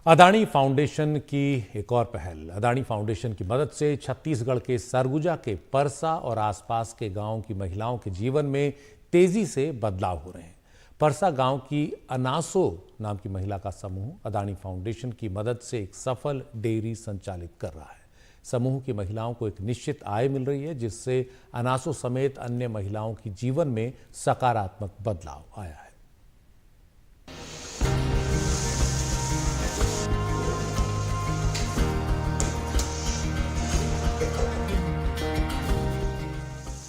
Adani foundation की एक और पहल। अदानी फाउंडेशन की मदद से छत्तीसगढ़ के सरगुजा के परसा और आसपास के गांव की महिलाओं के जीवन में तेजी से बदलाव हो रहे हैं। परसा गांव की अनासो नाम की महिला का समूह अदानी फाउंडेशन की मदद से एक सफल डेयरी संचालित कर रहा है। समूह की महिलाओं को एक निश्चित आय मिल रही है, जिससे अनासो समेत अन्य महिलाओं की जीवन में सकारात्मक बदलाव आया है।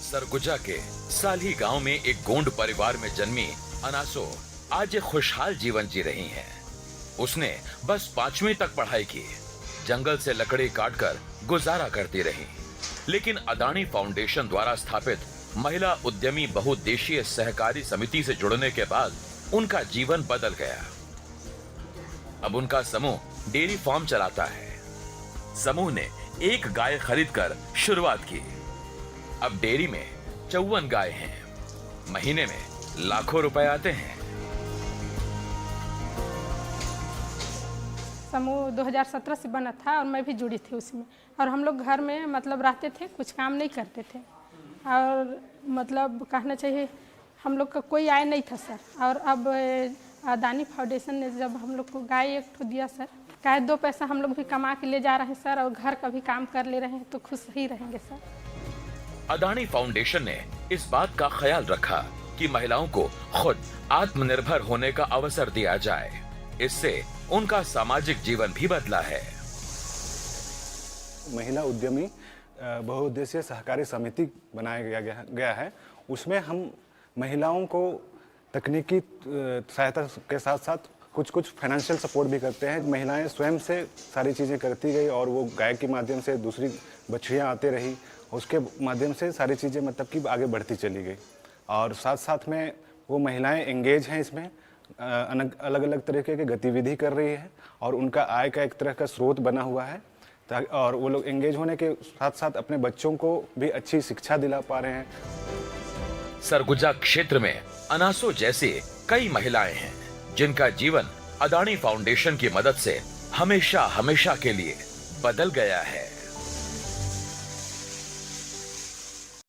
सरगुजा के साली गांव में एक गोंड परिवार में जन्मी अनासो आज एक खुशहाल जीवन जी रही हैं। उसने बस 5वीं तक पढ़ाई की, जंगल से लकड़ी काटकर गुजारा करती रही। लेकिन अदानी फाउंडेशन द्वारा स्थापित महिला उद्यमी बहुउद्देशीय सहकारी समिति से जुड़ने के बाद उनका जीवन बदल गया। अब उनका समूह डेयरी फार्म चलाता है। समूह ने एक गाय खरीदकर शुरुआत की। अब डेयरी में 54 गाय हैं। महीने में लाखों रुपए आते हैं। समूह 2017 से बना था और मैं भी जुड़ी थी उसमें। और हम लोग घर में मतलब रहते थे, कुछ काम नहीं करते थे और मतलब कहना चाहिए हम लोग का कोई आय नहीं था सर। और अब अदानी फाउंडेशन ने जब हम लोग को गाय एक ठो दिया सर, गाय 2 पैसा हम लोग भी कमा के ले जा रहे हैं सर, और घर का भी काम कर ले रहे हैं, तो खुश ही रहेंगे सर। अदानी फाउंडेशन ने इस बात का ख्याल रखा कि महिलाओं को खुद आत्मनिर्भर होने का अवसर दिया जाए। इससे उनका सामाजिक जीवन भी बदला है। महिला उद्यमी बहुउद्देशीय सहकारी समिति बनाया गया है। उसमें हम महिलाओं को तकनीकी सहायता के साथ साथ कुछ फाइनेंशियल सपोर्ट भी करते हैं। महिलाएं स्वयं से सारी चीज़ें करती गई और वो गाय के माध्यम से दूसरी बछड़ियाँ आते रही, उसके माध्यम से सारी चीज़ें मतलब कि आगे बढ़ती चली गई। और साथ साथ में वो महिलाएं एंगेज हैं इसमें, अलग अलग तरीके की गतिविधि कर रही है और उनका आय का एक तरह का स्रोत बना हुआ है। और वो लोग एंगेज होने के साथ साथ अपने बच्चों को भी अच्छी शिक्षा दिला पा रहे हैं। सरगुजा क्षेत्र में अनासो जैसी कई महिलाएं हैं जिनका जीवन अदानी फाउंडेशन की मदद से हमेशा के लिए बदल गया है।